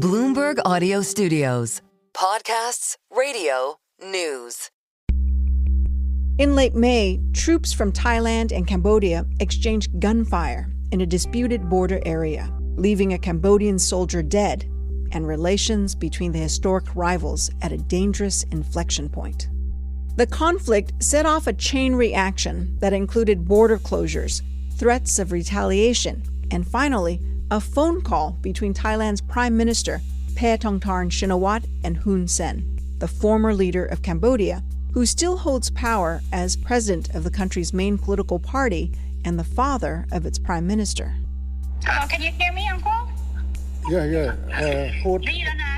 Bloomberg Audio Studios. Podcasts, radio, news. In late May, troops from Thailand and Cambodia exchanged gunfire in a disputed border area, leaving a Cambodian soldier dead and relations between the historic rivals at a dangerous inflection point. The conflict set off a chain reaction that included border closures, threats of retaliation, and finally, a phone call between Thailand's Prime Minister Paetongtarn Shinawatra and Hun Sen, the former leader of Cambodia, who still holds power as president of the country's main political party and the father of its prime minister. Hello, can you hear me, Uncle?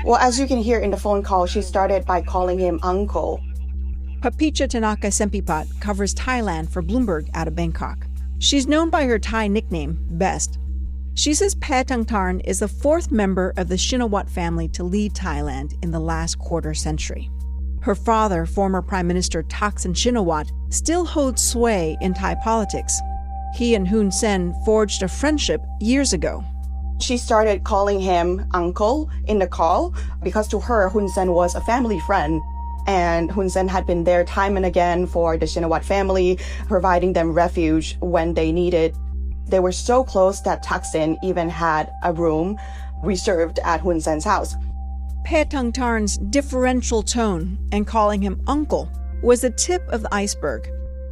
Well, as you can hear in the phone call, she started by calling him uncle. Patpicha Tanakasempipat covers Thailand for Bloomberg out of Bangkok. She's known by her Thai nickname, Best. She says Paetongtarn is the fourth member of the Shinawatra family to lead Thailand in the last quarter century. Her father, former Prime Minister Thaksin Shinawatra, still holds sway in Thai politics. He and Hun Sen forged a friendship years ago. She started calling him uncle in the call because to her, Hun Sen was a family friend. And Hun Sen had been there time and again for the Shinawatra family, providing them refuge when they needed. They were so close that Thaksin even had a room reserved at Hun Sen's house. Paetongtarn's differential tone and calling him uncle was the tip of the iceberg.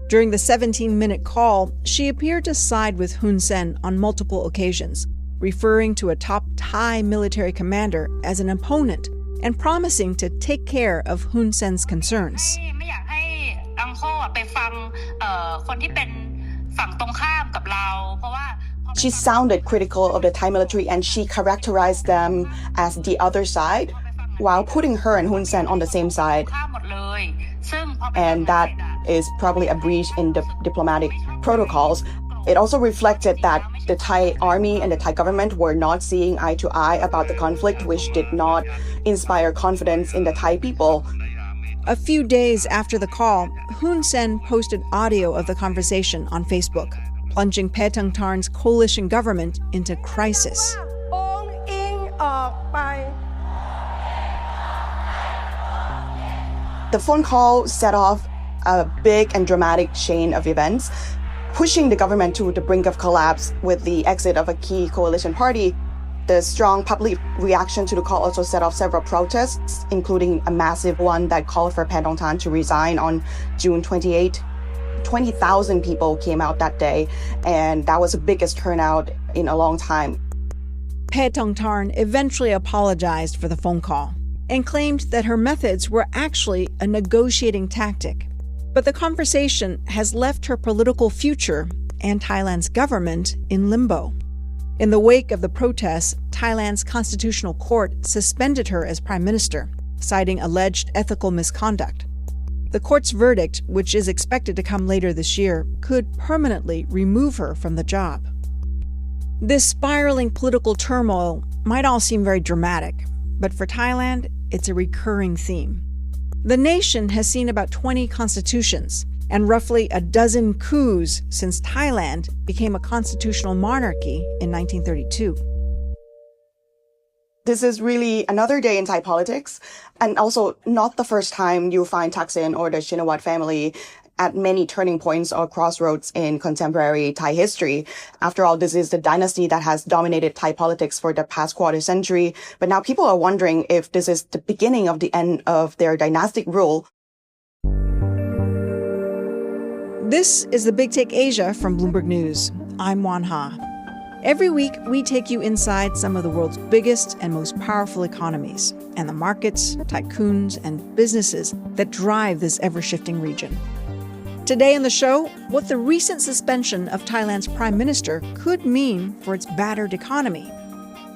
During the 17-minute call, she appeared to side with Hun Sen on multiple occasions, referring to a top Thai military commander as an opponent and promising to take care of Hun Sen's concerns. She sounded critical of the Thai military and she characterized them as the other side while putting her and Hun Sen on the same side. And that is probably a breach in the diplomatic protocols. It also reflected that the Thai army and the Thai government were not seeing eye to eye about the conflict, which did not inspire confidence in the Thai people. A few days after the call, Hun Sen posted audio of the conversation on Facebook, plunging Paetongtarn's coalition government into crisis. The phone call set off a big and dramatic chain of events, pushing the government to the brink of collapse with the exit of a key coalition party. The strong public reaction to the call also set off several protests, including a massive one that called for Paetongtarn to resign on June 28. 20,000 people came out that day, and that was the biggest turnout in a long time. Paetongtarn eventually apologized for the phone call and claimed that her methods were actually a negotiating tactic. But the conversation has left her political future and Thailand's government in limbo. In the wake of the protests, Thailand's constitutional court suspended her as prime minister, citing alleged ethical misconduct. The court's verdict, which is expected to come later this year, could permanently remove her from the job. This spiraling political turmoil might all seem very dramatic, but for Thailand, it's a recurring theme. The nation has seen about 20 constitutions and roughly a dozen coups since Thailand became a constitutional monarchy in 1932. This is really another day in Thai politics, and also not the first time you find Thaksin or the Shinawatra family at many turning points or crossroads in contemporary Thai history. After all, this is the dynasty that has dominated Thai politics for the past quarter century, but now people are wondering if this is the beginning of the end of their dynastic rule. This is the Big Take Asia from Bloomberg News. I'm Oanh Ha. Every week, we take you inside some of the world's biggest and most powerful economies and the markets, tycoons, and businesses that drive this ever-shifting region. Today on the show, what the recent suspension of Thailand's prime minister could mean for its battered economy.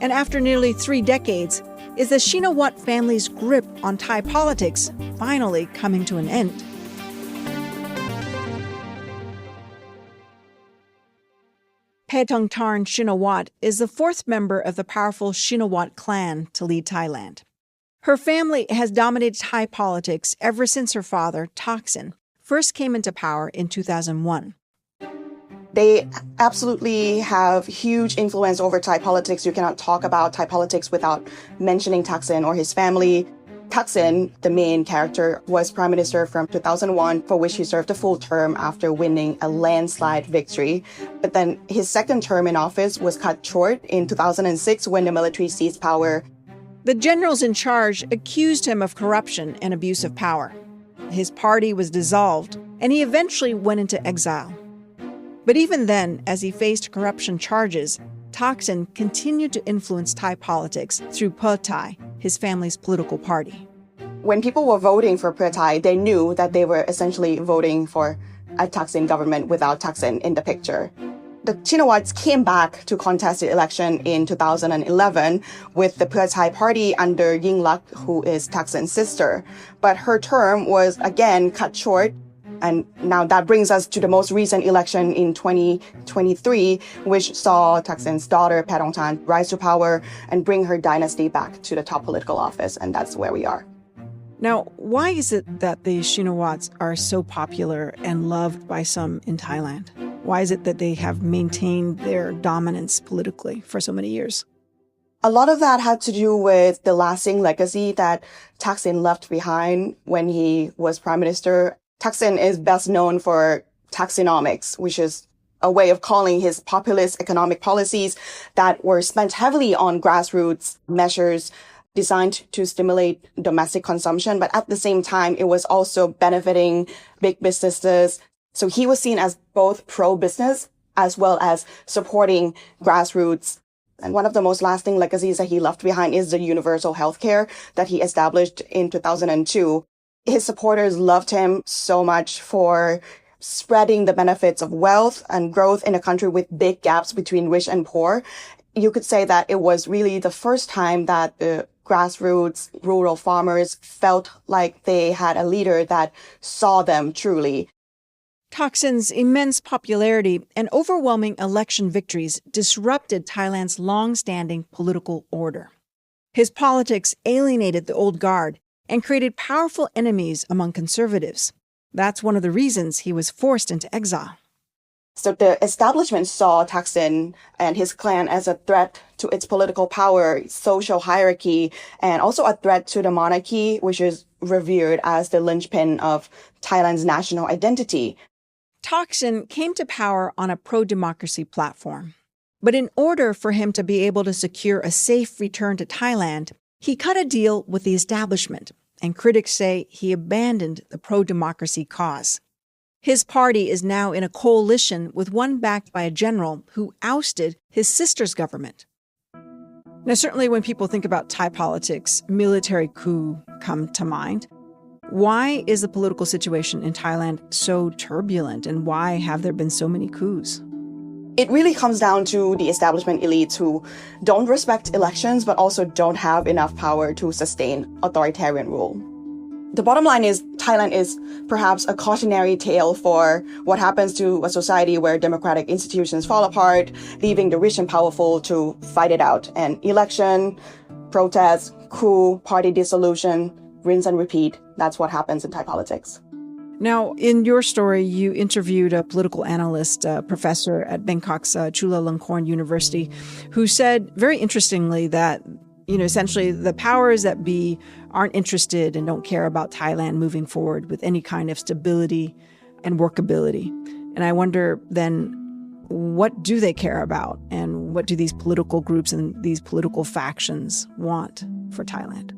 And after nearly 3 decades, is the Shinawatra family's grip on Thai politics finally coming to an end? Paetongtarn Shinawatra is the fourth member of the powerful Shinawatra clan to lead Thailand. Her family has dominated Thai politics ever since her father, Thaksin, first came into power in 2001. They absolutely have huge influence over Thai politics. You cannot talk about Thai politics without mentioning Thaksin or his family. Thaksin, the main character, was prime minister from 2001, for which he served a full term after winning a landslide victory. But then his second term in office was cut short in 2006 when the military seized power. The generals in charge accused him of corruption and abuse of power. His party was dissolved, and he eventually went into exile. But even then, as he faced corruption charges, Thaksin continued to influence Thai politics through Pheu, his family's political party. When people were voting for Pheu, they knew that they were essentially voting for a Thaksin government without Thaksin in the picture. The Shinawats came back to contest the election in 2011 with the Pheu party under Yingluck, who is Thaksin's sister. But her term was again cut short. And now that brings us to the most recent election in 2023, which saw Thaksin's daughter, Paetongtarn, rise to power and bring her dynasty back to the top political office. And that's where we are. Now, why is it that the Shinawats are so popular and loved by some in Thailand? Why is it that they have maintained their dominance politically for so many years? A lot of that had to do with the lasting legacy that Thaksin left behind when he was prime minister. Thaksin is best known for Thaksinomics, which is a way of calling his populist economic policies that were spent heavily on grassroots measures designed to stimulate domestic consumption. But at the same time, it was also benefiting big businesses. So he was seen as both pro-business as well as supporting grassroots. And one of the most lasting legacies that he left behind is the universal healthcare that he established in 2002. His supporters loved him so much for spreading the benefits of wealth and growth in a country with big gaps between rich and poor. You could say that it was really the first time that the grassroots rural farmers felt like they had a leader that saw them truly. Thaksin's immense popularity and overwhelming election victories disrupted Thailand's long-standing political order. His politics alienated the old guard and created powerful enemies among conservatives. That's one of the reasons he was forced into exile. So the establishment saw Thaksin and his clan as a threat to its political power, social hierarchy, and also a threat to the monarchy, which is revered as the linchpin of Thailand's national identity. Thaksin came to power on a pro-democracy platform. But in order for him to be able to secure a safe return to Thailand, he cut a deal with the establishment, and critics say he abandoned the pro-democracy cause. His party is now in a coalition with one backed by a general who ousted his sister's government. Now, certainly when people think about Thai politics, military coup come to mind. Why is the political situation in Thailand so turbulent, and why have there been so many coups? It really comes down to the establishment elites who don't respect elections, but also don't have enough power to sustain authoritarian rule. The bottom line is Thailand is perhaps a cautionary tale for what happens to a society where democratic institutions fall apart, leaving the rich and powerful to fight it out. And election, protest, coup, party dissolution, rinse and repeat. That's what happens in Thai politics. Now, in your story, you interviewed a political analyst, professor at Bangkok's Chulalongkorn University, who said, very interestingly, that essentially the powers that be aren't interested and don't care about Thailand moving forward with any kind of stability and workability. And I wonder then, what do they care about? And what do these political groups and these political factions want for Thailand?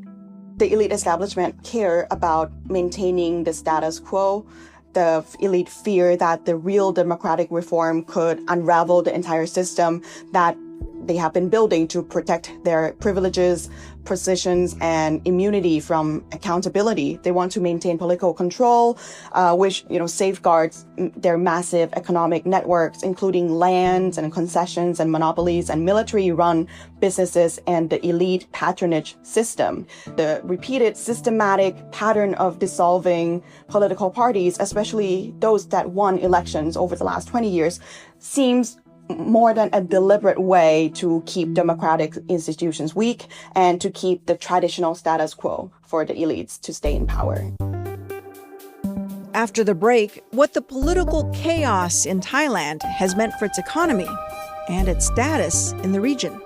The elite establishment care about maintaining the status quo. The elite fear that the real democratic reform could unravel the entire system that they have been building to protect their privileges, positions, and immunity from accountability. They want to maintain political control, which safeguards their massive economic networks, including lands and concessions and monopolies and military-run businesses and the elite patronage system. The repeated systematic pattern of dissolving political parties, especially those that won elections over the last 20 years, seems more than a deliberate way to keep democratic institutions weak and to keep the traditional status quo for the elites to stay in power. After the break, what the political chaos in Thailand has meant for its economy and its status in the region.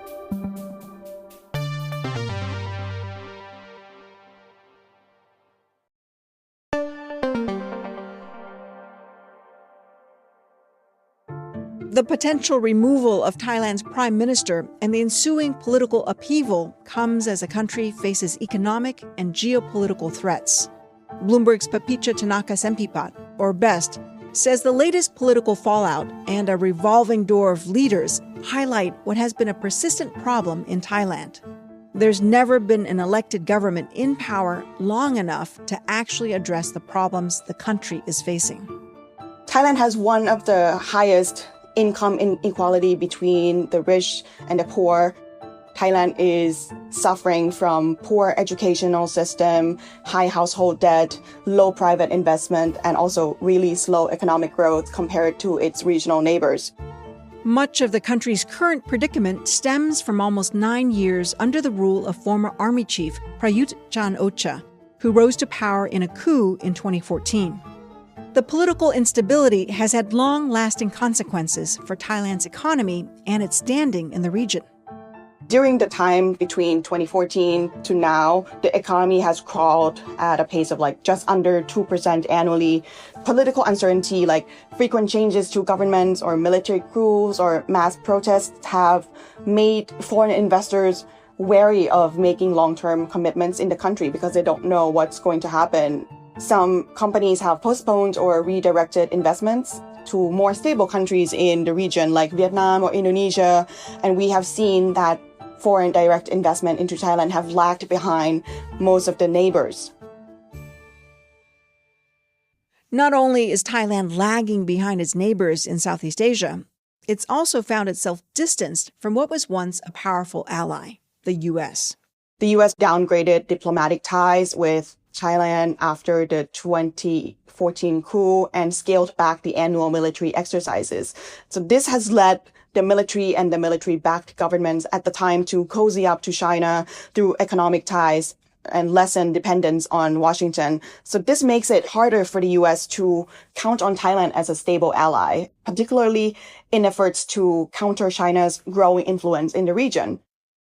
The potential removal of Thailand's prime minister and the ensuing political upheaval comes as the country faces economic and geopolitical threats. Bloomberg's Patpicha Tanakasempipat, or BEST, says the latest political fallout and a revolving door of leaders highlight what has been a persistent problem in Thailand. There's never been an elected government in power long enough to actually address the problems the country is facing. Thailand has one of the highest income inequality between the rich and the poor. Thailand is suffering from poor educational system, high household debt, low private investment, and also really slow economic growth compared to its regional neighbors. Much of the country's current predicament stems from almost 9 years under the rule of former army chief Prayut Chan-o-cha, who rose to power in a coup in 2014. The political instability has had long-lasting consequences for Thailand's economy and its standing in the region. During the time between 2014 to now, the economy has crawled at a pace of just under 2% annually. Political uncertainty, like frequent changes to governments or military coups or mass protests, have made foreign investors wary of making long-term commitments in the country because they don't know what's going to happen. Some companies have postponed or redirected investments to more stable countries in the region like Vietnam or Indonesia, and we have seen that foreign direct investment into Thailand have lagged behind most of the neighbors. Not only is Thailand lagging behind its neighbors in Southeast Asia, it's also found itself distanced from what was once a powerful ally, the U.S. The U.S. downgraded diplomatic ties with Thailand after the 2014 coup and scaled back the annual military exercises. So this has led the military and the military-backed governments at the time to cozy up to China through economic ties and lessen dependence on Washington. So this makes it harder for the U.S. to count on Thailand as a stable ally, particularly in efforts to counter China's growing influence in the region.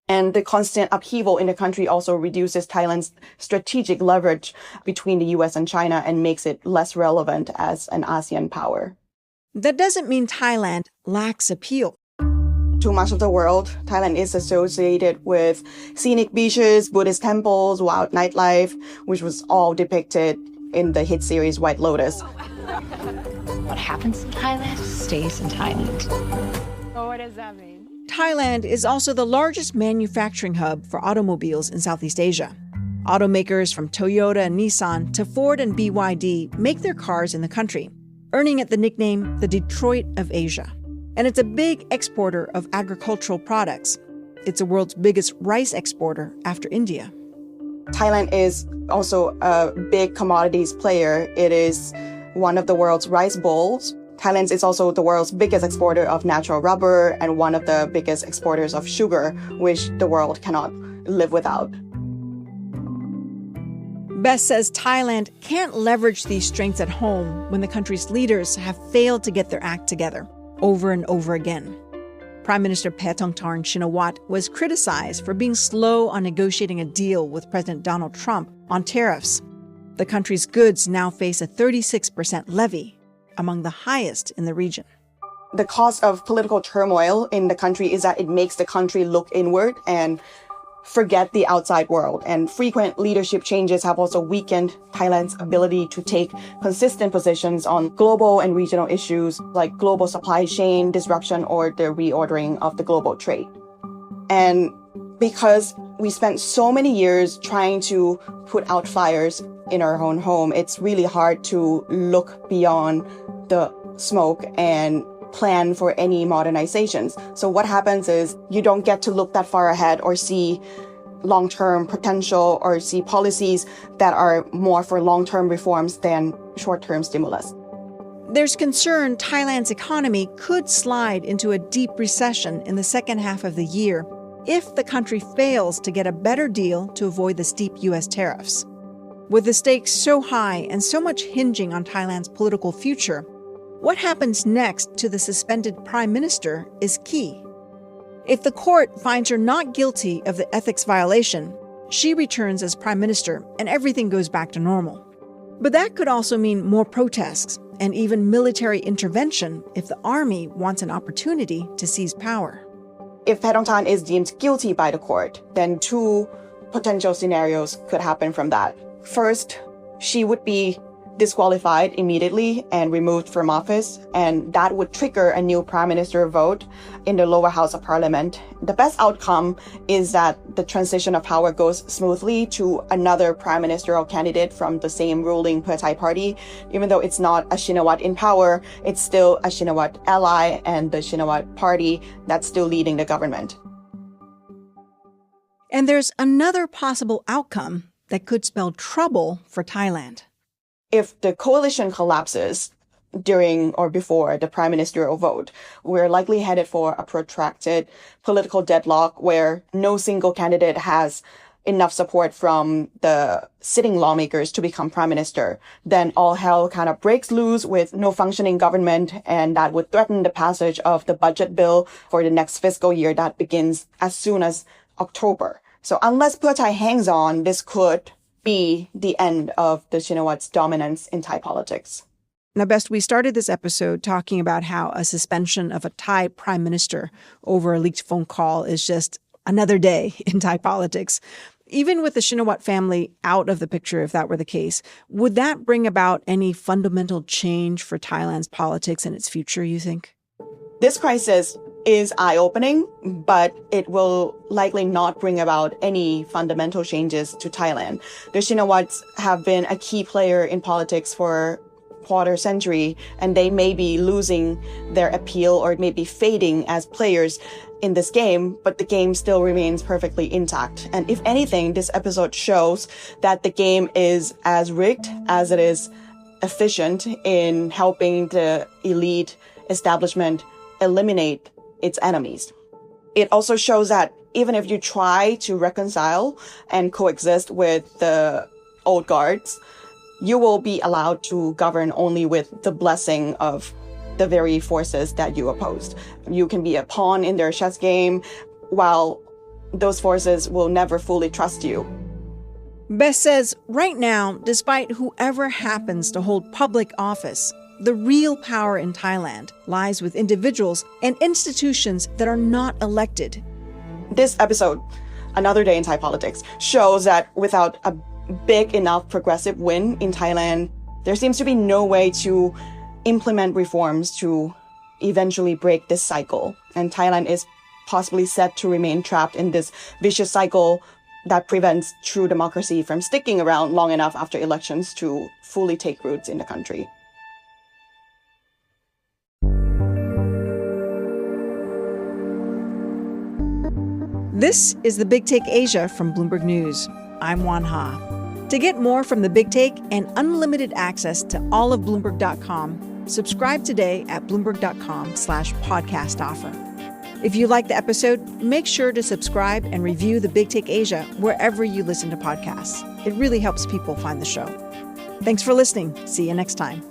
And the constant upheaval in the country also reduces Thailand's strategic leverage between the U.S. and China and makes it less relevant as an ASEAN power. That doesn't mean Thailand lacks appeal. To much of the world, Thailand is associated with scenic beaches, Buddhist temples, wild nightlife, which was all depicted in the hit series White Lotus. What happens in Thailand stays in Thailand. Oh, what does that mean? Thailand is also the largest manufacturing hub for automobiles in Southeast Asia. Automakers from Toyota and Nissan to Ford and BYD make their cars in the country, earning it the nickname the Detroit of Asia. And it's a big exporter of agricultural products. It's the world's biggest rice exporter after India. Thailand is also a big commodities player. It is one of the world's rice bowls. Thailand is also the world's biggest exporter of natural rubber and one of the biggest exporters of sugar, which the world cannot live without. Bess says Thailand can't leverage these strengths at home when the country's leaders have failed to get their act together over and over again. Prime Minister Paetongtarn Shinawatra was criticized for being slow on negotiating a deal with President Donald Trump on tariffs. The country's goods now face a 36% levy, among the highest in the region. The cause of political turmoil in the country is that it makes the country look inward and forget the outside world. And frequent leadership changes have also weakened Thailand's ability to take consistent positions on global and regional issues like global supply chain disruption or the reordering of the global trade. And because we spent so many years trying to put out fires in our own home, it's really hard to look beyond the smoke and plan for any modernizations. So what happens is you don't get to look that far ahead or see long-term potential or see policies that are more for long-term reforms than short-term stimulus. There's concern Thailand's economy could slide into a deep recession in the second half of the year if the country fails to get a better deal to avoid the steep U.S. tariffs. With the stakes so high and so much hinging on Thailand's political future, what happens next to the suspended prime minister is key. If the court finds her not guilty of the ethics violation, she returns as prime minister and everything goes back to normal. But that could also mean more protests and even military intervention if the army wants an opportunity to seize power. If Paetongtarn is deemed guilty by the court, then two potential scenarios could happen from that. First, she would be disqualified immediately and removed from office, and that would trigger a new prime minister vote in the lower house of parliament. The best outcome is that the transition of power goes smoothly to another prime ministerial candidate from the same ruling Pheu Thai party. Even though it's not a Shinawatra in power, it's still a Shinawatra ally and the Shinawatra party that's still leading the government. And there's another possible outcome that could spell trouble for Thailand. If the coalition collapses during or before the prime ministerial vote, we're likely headed for a protracted political deadlock where no single candidate has enough support from the sitting lawmakers to become prime minister. Then all hell kind of breaks loose with no functioning government, and that would threaten the passage of the budget bill for the next fiscal year that begins as soon as October. So unless Pheu Thai hangs on, this could be the end of the Shinawatra's dominance in Thai politics. Now, Best, we started this episode talking about how a suspension of a Thai prime minister over a leaked phone call is just another day in Thai politics. Even with the Shinawatra family out of the picture, if that were the case, would that bring about any fundamental change for Thailand's politics and its future, you think? This crisis is eye-opening, but it will likely not bring about any fundamental changes to Thailand. The Shinawatras have been a key player in politics for quarter century, and they may be losing their appeal or maybe fading as players in this game, but the game still remains perfectly intact. And if anything, this episode shows that the game is as rigged as it is efficient in helping the elite establishment eliminate its enemies. It also shows that even if you try to reconcile and coexist with the old guards, you will be allowed to govern only with the blessing of the very forces that you opposed. You can be a pawn in their chess game, while those forces will never fully trust you. Bess says right now, despite whoever happens to hold public office, the real power in Thailand lies with individuals and institutions that are not elected. This episode, Another Day in Thai Politics, shows that without a big enough progressive win in Thailand, there seems to be no way to implement reforms to eventually break this cycle. And Thailand is possibly set to remain trapped in this vicious cycle that prevents true democracy from sticking around long enough after elections to fully take roots in the country. This is the Big Take Asia from Bloomberg News. I'm Oanh Ha. To get more from the Big Take and unlimited access to all of Bloomberg.com, subscribe today at Bloomberg.com/podcast offer. If you like the episode, make sure to subscribe and review the Big Take Asia wherever you listen to podcasts. It really helps people find the show. Thanks for listening. See you next time.